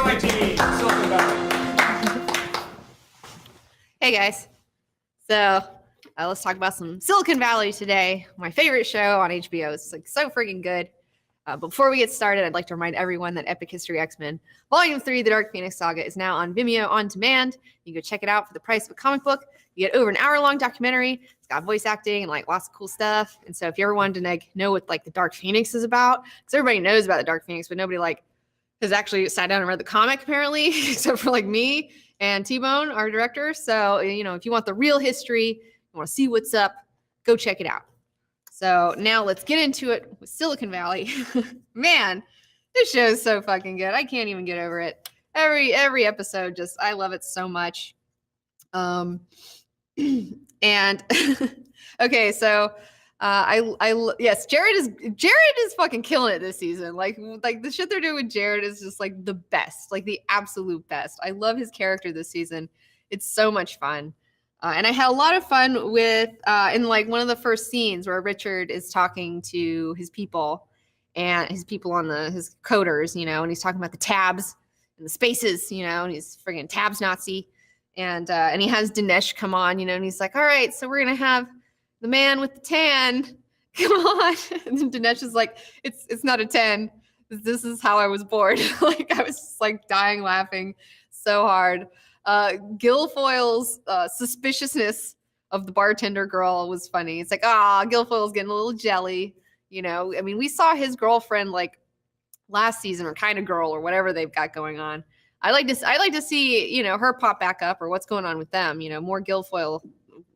my TV, Silicon Valley. Hey guys. So let's talk about some Silicon Valley today. My favorite show on HBO. It's like so freaking good. Before we get started, I'd like to remind everyone that Epic History X-Men Volume 3, The Dark Phoenix Saga, is now on Vimeo on demand. You can go check it out for the price of a comic book. You get over an hour-long documentary. It's got voice acting and like lots of cool stuff. And so if you ever wanted to know what like the Dark Phoenix is about, because everybody knows about the Dark Phoenix, but nobody like has actually sat down and read the comic apparently, except for like me and T-Bone, our director. So, you know, if you want the real history, you want to see what's up, go check it out. So now let's get into it with Silicon Valley. Man, this show is so fucking good. I can't even get over it. Every episode, just I love it so much. And okay, so yes, Jared is fucking killing it this season. Like the shit they're doing with Jared is just like the best, like the absolute best. I love his character this season. It's so much fun. And I had a lot of fun with in like one of the first scenes where Richard is talking to his people and his people on his coders, you know, and he's talking about the tabs and the spaces, you know, and he's friggin' tabs Nazi. And he has Dinesh come on, you know, and he's like, all right, so we're going to have the man with the tan. Come on. And then Dinesh is like, it's not a 10. This is how I was born. Like I was just like dying laughing so hard. Guilfoyle's suspiciousness of the bartender girl was funny. It's like, Guilfoyle's getting a little jelly, you know. I mean, we saw his girlfriend like last season, or kind of girl, or whatever they've got going on. I like to see, you know, her pop back up, or what's going on with them. You know, more Guilfoyle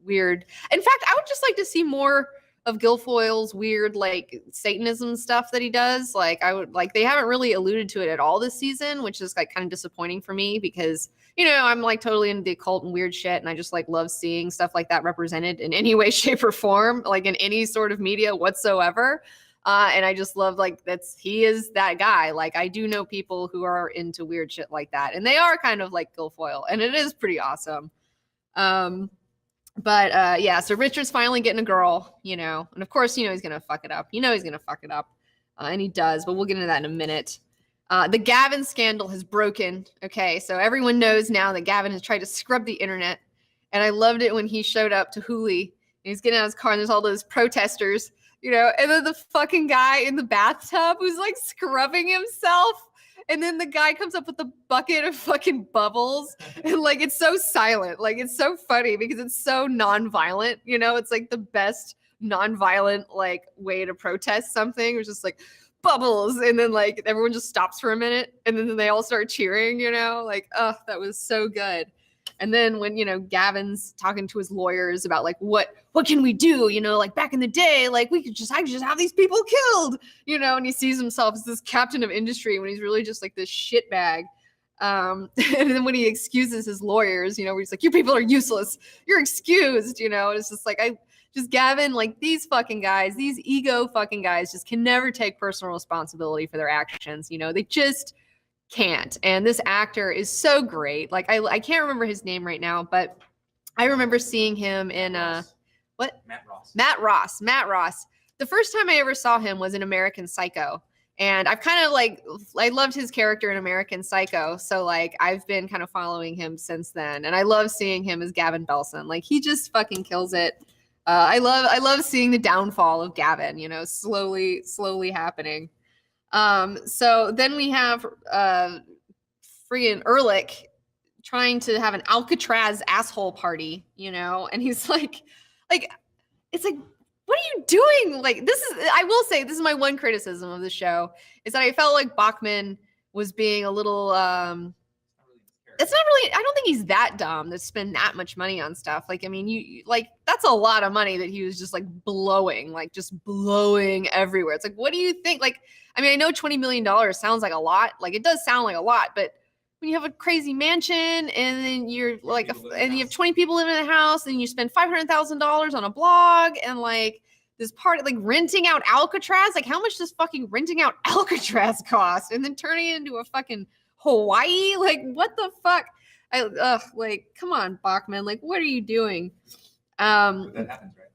weird. In fact, I would just like to see more of Guilfoyle's weird like Satanism stuff that he does. Like they haven't really alluded to it at all this season, which is like kind of disappointing for me because, you know, I'm like totally into the occult and weird shit, and I just like love seeing stuff like that represented in any way, shape, or form, like in any sort of media whatsoever. And I just love like he is that guy. Like I do know people who are into weird shit like that, and they are kind of like Guilfoyle, and it is pretty awesome. But yeah, so Richard's finally getting a girl, you know, and of course, you know, he's going to fuck it up. And he does, but we'll get into that in a minute. The Gavin scandal has broken. Okay, so everyone knows now that Gavin has tried to scrub the internet. And I loved it when he showed up to Hooli. And he's getting out of his car and there's all those protesters, you know, and then the fucking guy in the bathtub who's like scrubbing himself. And then the guy comes up with a bucket of fucking bubbles. And like, it's so silent. Like, it's so funny because it's so non-violent. You know, it's like the best non-violent like way to protest something. It's just like bubbles. And then like everyone just stops for a minute. And then they all start cheering, you know, like, oh, that was so good. And then when, you know, Gavin's talking to his lawyers about like, what can we do? You know, like back in the day, like I could just have these people killed, you know, and he sees himself as this captain of industry when he's really just like this shitbag. And then when he excuses his lawyers, you know, where he's like, you people are useless. You're excused, you know, it's just like, Gavin, like these fucking guys, these ego fucking guys just can never take personal responsibility for their actions. You know, they just can't. And this actor is so great. Like I can't remember his name right now, but I remember seeing him in Matt Ross. The first time I ever saw him was in American Psycho. And I've kind of like, I loved his character in American Psycho. So like I've been kind of following him since then. And I love seeing him as Gavin Belson. Like he just fucking kills it. I love seeing the downfall of Gavin, you know, slowly happening. So then we have friggin' Ehrlich trying to have an Alcatraz asshole party, you know, and he's like, it's like, what are you doing? Like, I will say, this is my one criticism of the show, is that I felt like Bachman was being a little, it's not really, I don't think he's that dumb to spend that much money on stuff. Like, I mean, you like, that's a lot of money that he was just like blowing everywhere. It's like, what do you think? Like, I mean, I know $20 million sounds like a lot. Like it does sound like a lot, but when you have a crazy mansion and then you're like, and you have 20 people living in the house and you spend $500,000 on a blog and like this part, like renting out Alcatraz, like how much does fucking renting out Alcatraz cost? And then turning it into a fucking Hawaii? Like what the fuck? Like, come on, Bachman. Like, what are you doing? But that happens, right?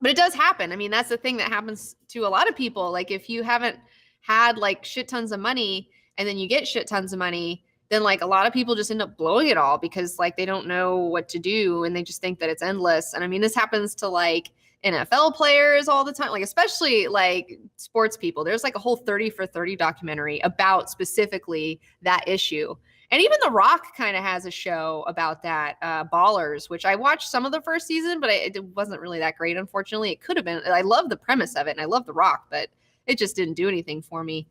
But it does happen. I mean, that's the thing that happens to a lot of people. Like if you haven't had like shit tons of money and then you get shit tons of money then like a lot of people just end up blowing it all because like they don't know what to do and they just think that it's endless. And I mean, this happens to like NFL players all the time, like especially like sports people. There's like a whole 30 for 30 documentary about specifically that issue. And even The Rock kind of has a show about that, Ballers, which I watched some of the first season, but it wasn't really that great, unfortunately. It could have been. I love the premise of it, and I love The Rock, but it just didn't do anything for me.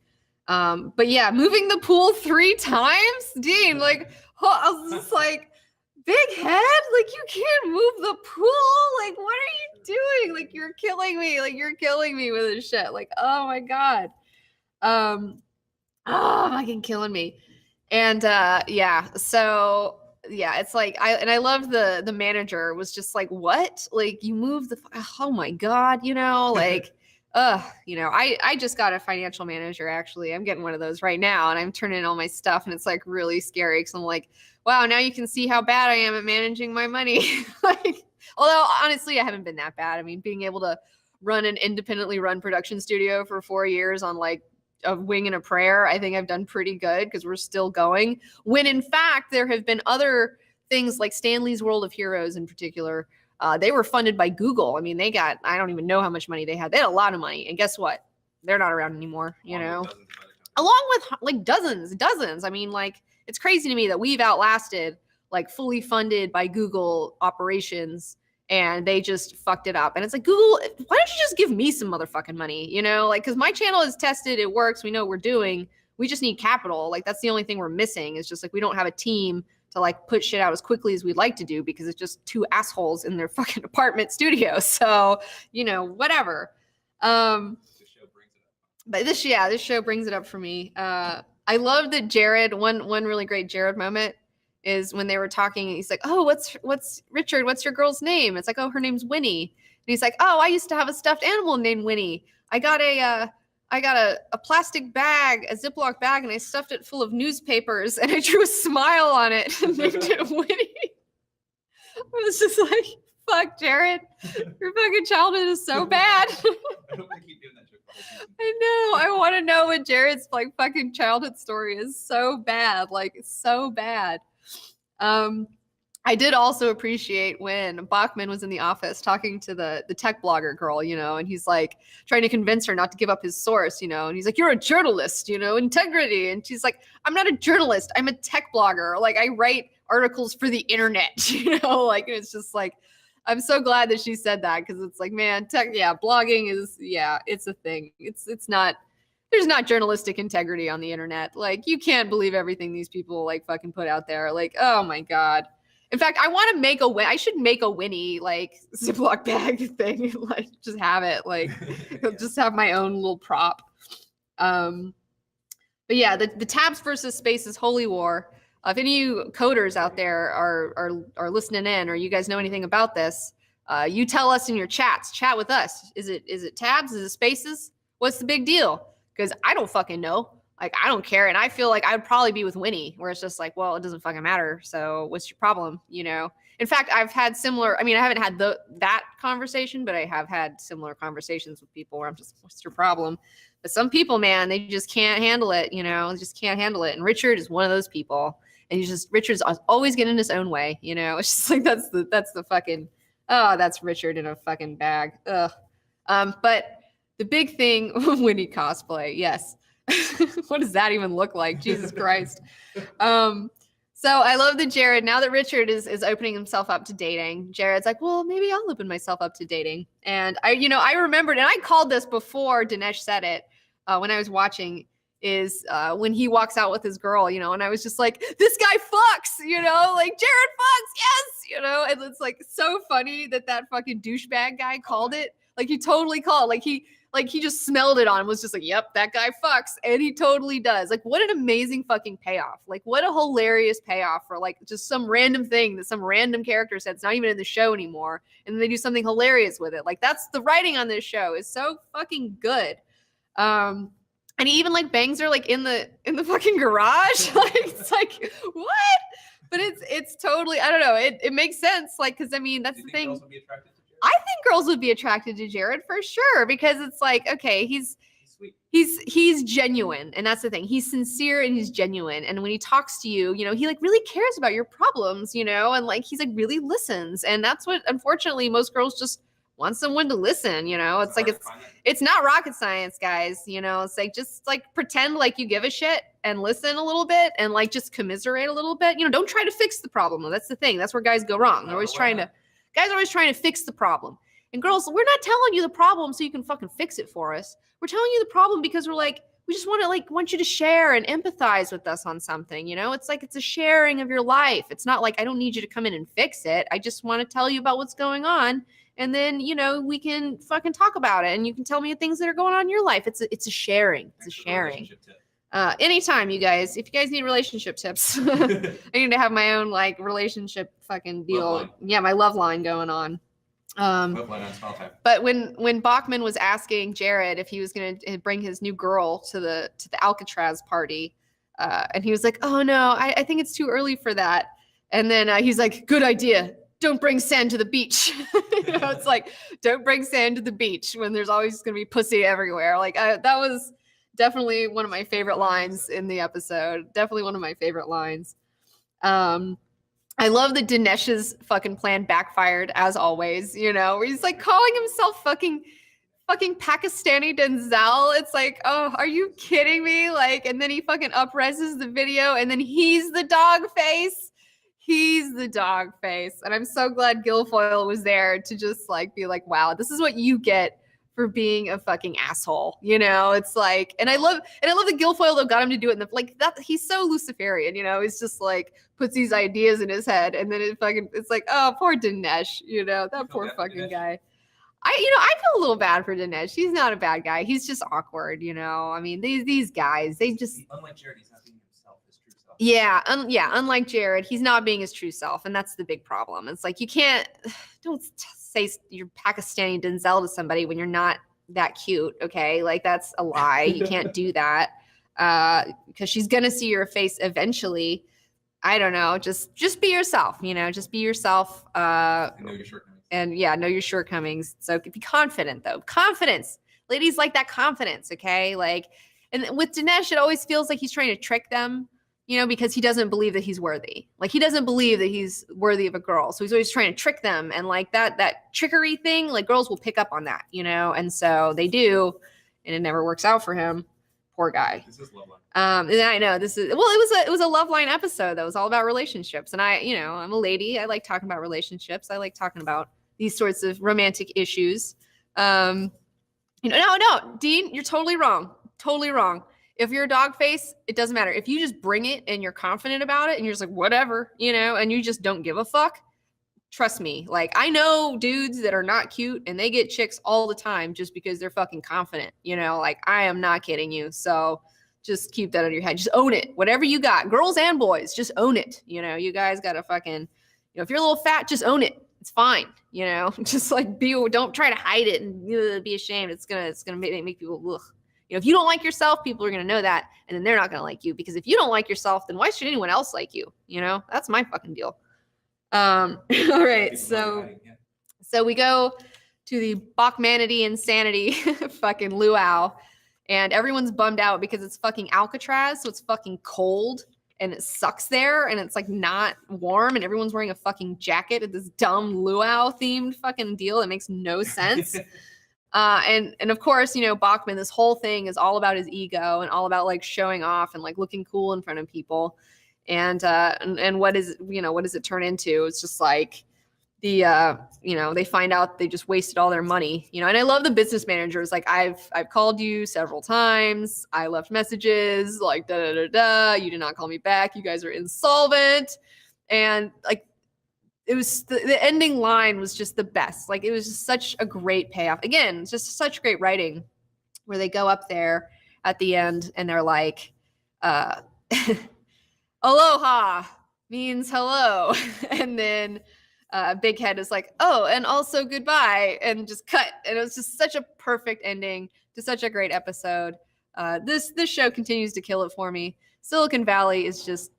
But yeah, moving the pool 3 times, Dean, like, I was just like, big head, like, you can't move the pool. Like, what are you doing? Like, you're killing me. Like, you're killing me with this shit. Like, oh my God. Fucking killing me. And yeah, so yeah, it's like I love the manager was just like, what? Like you move the oh my God, you know, like you know, I just got a financial manager actually. I'm getting one of those right now and I'm turning in all my stuff and it's like really scary because I'm like, wow, now you can see how bad I am at managing my money. Like, although honestly, I haven't been that bad. I mean, being able to run an independently run production studio for 4 years on like a wing and a prayer, I think I've done pretty good because we're still going. When in fact, there have been other things like Stanley's World of Heroes in particular. They were funded by Google. I mean, they got, I don't even know how much money they had. They had a lot of money. And guess what? They're not around anymore, you know? Along with like dozens. I mean, like, it's crazy to me that we've outlasted like fully funded by Google operations and they just fucked it up. And it's like, Google, why don't you just give me some motherfucking money? You know, like, because my channel is tested, it works, we know what we're doing. We just need capital. Like, that's the only thing we're missing. It's just like, we don't have a team to like put shit out as quickly as we'd like to do because it's just 2 assholes in their fucking apartment studio. So, you know, whatever. But this show brings it up for me. I love that Jared, one really great Jared moment is when they were talking and he's like, oh, what's Richard, what's your girl's name? It's like, oh, her name's Winnie. And he's like, oh, I used to have a stuffed animal named Winnie. I got a plastic bag, a Ziploc bag, and I stuffed it full of newspapers and I drew a smile on it and named it Winnie. I was just like, fuck, Jared, your fucking childhood is so bad. I hope they keep doing that joke. I know. I want to know what Jared's like fucking childhood story is. So bad, like so bad. I did also appreciate when Bachman was in the office talking to the tech blogger girl, you know, and he's like trying to convince her not to give up his source, you know, and he's like, you're a journalist, you know, integrity. And she's like, I'm not a journalist. I'm a tech blogger. Like, I write articles for the internet, you know, like, it's just like, I'm so glad that she said that because it's like, man, blogging is, it's a thing. It's not, there's not journalistic integrity on the internet. Like, you can't believe everything these people like fucking put out there. Like, oh my God. In fact, I want to make I should make a Winnie like Ziploc bag thing, like just have it, like just have my own little prop. But yeah, the tabs versus spaces holy war. If any of you coders out there are listening in, or you guys know anything about this, you tell us in your chats. Chat with us. Is it tabs? Is it spaces? What's the big deal? Because I don't fucking know. Like, I don't care. And I feel like I'd probably be with Winnie, where it's just like, well, it doesn't fucking matter. So what's your problem? You know? In fact, I've had similar, I mean, I haven't had that conversation, but I have had similar conversations with people where I'm just, what's your problem? But some people, man, they just can't handle it, you know? They just can't handle it. And Richard is one of those people. And Richard's always getting in his own way, you know? It's just like, that's the fucking, oh, that's Richard in a fucking bag. Ugh. But the big thing, Winnie cosplay, yes. What does that even look like? Jesus Christ. So I love that Jared, now that Richard is opening himself up to dating, Jared's like, well, maybe I'll open myself up to dating. And I remembered, and I called this before Dinesh said it, when I was watching, is when he walks out with his girl, you know, and I was just like, this guy fucks, you know, like Jared fucks, yes, you know, and it's like so funny that fucking douchebag guy called it. Like, he totally called, like he just smelled it on, was just like, yep, that guy fucks. And he totally does. Like, what an amazing fucking payoff. Like, what a hilarious payoff for like just some random thing that some random character said. It's not even in the show anymore. And then they do something hilarious with it. Like, that's the writing on this show is so fucking good. And he even like bangs her like in the fucking garage. Like, it's like, what? But it's totally, I don't know. It makes sense. Like, cause I mean, that's the thing. I think girls would be attracted to Jared for sure, because it's like, okay, he's sweet. he's genuine, and that's the thing. He's sincere and he's genuine, and when he talks to you, you know, he like really cares about your problems, you know, and like he's like really listens, and that's what unfortunately most girls just want someone to listen, you know. It's like it's not rocket science, guys, you know. It's like just like pretend like you give a shit and listen a little bit and like just commiserate a little bit, you know. Don't try to fix the problem though. That's the thing. That's where guys go wrong. They're always trying to guys are always trying to fix the problem. And girls, we're not telling you the problem so you can fucking fix it for us. We're telling you the problem because we're like, we just want you to share and empathize with us on something, you know? It's like, it's a sharing of your life. It's not like, I don't need you to come in and fix it. I just want to tell you about what's going on. And then, you know, we can fucking talk about it and you can tell me the things that are going on in your life. It's a sharing. It's a sharing. Anytime, you guys, if you guys need relationship tips, I need to have my own like relationship fucking deal. Yeah, my love line going on. But when Bachman was asking Jared if he was going to bring his new girl to the Alcatraz party, and he was like, "Oh no, I think it's too early for that." And then he's like, "Good idea. Don't bring sand to the beach." You know, it's like, don't bring sand to the beach when there's always going to be pussy everywhere. Like that was definitely one of my favorite lines in the episode. Definitely one of my favorite lines. I love that Dinesh's fucking plan backfired as always, you know, where he's like calling himself fucking Pakistani Denzel. It's like, oh, are you kidding me? Like, and then he fucking upreses the video and then he's the dog face. He's the dog face. And I'm so glad Guilfoyle was there to just like be like, wow, this is what you get for being a fucking asshole, you know. It's like, and I love that Guilfoyle though got him to do it in the like that. He's so Luciferian, you know. He's just like puts these ideas in his head, and then it's like, oh, poor Dinesh, you know, that poor fucking guy. I feel a little bad for Dinesh. He's not a bad guy. He's just awkward, you know. I mean, these guys, they just unlike Jared, he's not being himself, his true self. Yeah, unlike Jared, he's not being his true self, and that's the big problem. It's like you can't don't say you're Pakistani Denzel to somebody when you're not that cute, okay? Like that's a lie. You can't do that because she's gonna see your face eventually. I don't know. Just be yourself, you know. Just be yourself. And know your shortcomings. And yeah, know your shortcomings. So be confident though. Confidence. Ladies like that confidence, okay? Like, and with Dinesh, it always feels like he's trying to trick them, you know, because he doesn't believe that he's worthy. Like he doesn't believe that he's worthy of a girl. So he's always trying to trick them. And like that trickery thing, like girls will pick up on that, you know? And so they do, and it never works out for him. Poor guy. This is love line. And I know it was a love line episode that was all about relationships. And I, you know, I'm a lady. I like talking about relationships. I like talking about these sorts of romantic issues. You know, no, Dean, you're totally wrong. Totally wrong. If you're a dog face, it doesn't matter. If you just bring it and you're confident about it and you're just like, whatever, you know, and you just don't give a fuck, trust me. Like, I know dudes that are not cute and they get chicks all the time just because they're fucking confident, you know, like I am not kidding you. So just keep that on your head. Just own it. Whatever you got, girls and boys, just own it. You know, you guys got to fucking, you know, if you're a little fat, just own it. It's fine. You know, just like don't try to hide it and be ashamed. It's going to make people, ugh. You know, if you don't like yourself, people are going to know that, and then they're not going to like you, because if you don't like yourself, then why should anyone else like you? You know, that's my fucking deal. All right. So we go to the Bachmanity insanity fucking luau, and everyone's bummed out because it's fucking Alcatraz. So it's fucking cold and it sucks there, and it's like not warm, and everyone's wearing a fucking jacket at this dumb luau themed fucking deal. It makes no sense. And of course, you know, Bachman, this whole thing is all about his ego and all about like showing off and like looking cool in front of people. And what does it turn into? It's just like you know, they find out they just wasted all their money, you know. And I love the business managers. Like, I've called you several times. I left messages like, you did not call me back. You guys are insolvent. And like, it was the ending line was just the best. Like, it was just such a great payoff. Again, just such great writing, where they go up there at the end and they're like, aloha means hello. And then Big Head is like, oh, and also goodbye, and just cut. And it was just such a perfect ending to such a great episode. This show continues to kill it for me. Silicon Valley is just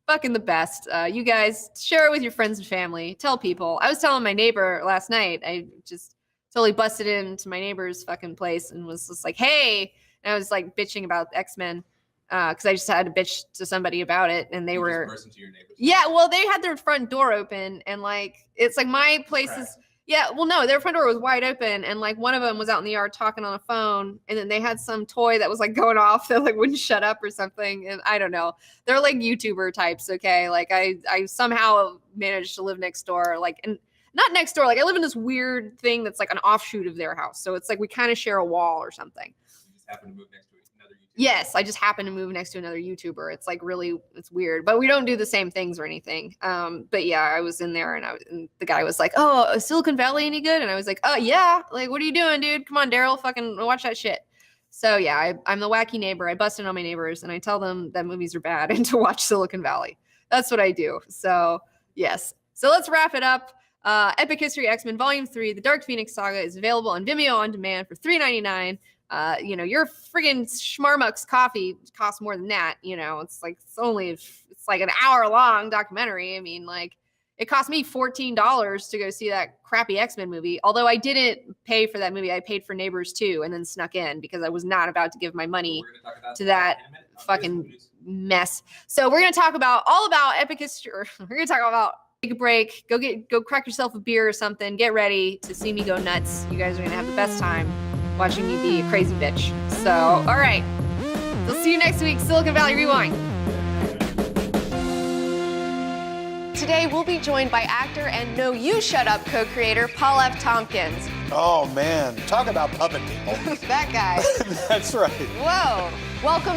fucking the best. You guys share it with your friends and family. Tell people. I was telling my neighbor last night. I just totally busted into my neighbor's fucking place and was just like, hey. and I was like bitching about X-Men because I just had to bitch to somebody about it, and they were. Just burst into your neighbors. Yeah, well, they had their front door open, and like it's like my place is. Yeah, well, no, their front door was wide open, and like one of them was out in the yard talking on a phone, and then they had some toy that was like going off that like wouldn't shut up or something, and I don't know. They're like YouTuber types, okay? Like I somehow managed to live next door, like, and not next door, like I live in this weird thing that's like an offshoot of their house, so it's like we kind of share a wall or something. You just happen to move next to another YouTuber. Yes, I just happen to move next to another YouTuber. It's like really, it's weird, but we don't do the same things or anything. But yeah, I was in there and the guy was like, "Oh, is Silicon Valley any good?" And I was like, "Oh yeah, like what are you doing, dude? Come on, Daryl, fucking watch that shit." So yeah, I'm the wacky neighbor. I bust in on my neighbors and I tell them that movies are bad and to watch Silicon Valley. That's what I do. So yes. So let's wrap it up. Epic History X-Men Volume 3, The Dark Phoenix Saga is available on Vimeo on demand for $3.99. You know, your friggin' Schmarmucks coffee costs more than that. You know, it's like an hour long documentary. I mean, like it cost me $14 to go see that crappy X-Men movie. Although I didn't pay for that movie. I paid for Neighbors 2 and then snuck in because I was not about to give my money to that fucking mess. So we're going to talk about all about Epic History. We're going to talk about take a break, go crack yourself a beer or something. Get ready to see me go nuts. You guys are going to have the best time watching me be a crazy bitch. So, all right. We'll see you next week. Silicon Valley Rewind. Today, we'll be joined by actor and No You Shut Up co-creator Paul F. Tompkins. Oh, man. Talk about puppet people. That guy. That's right. Whoa. Welcome.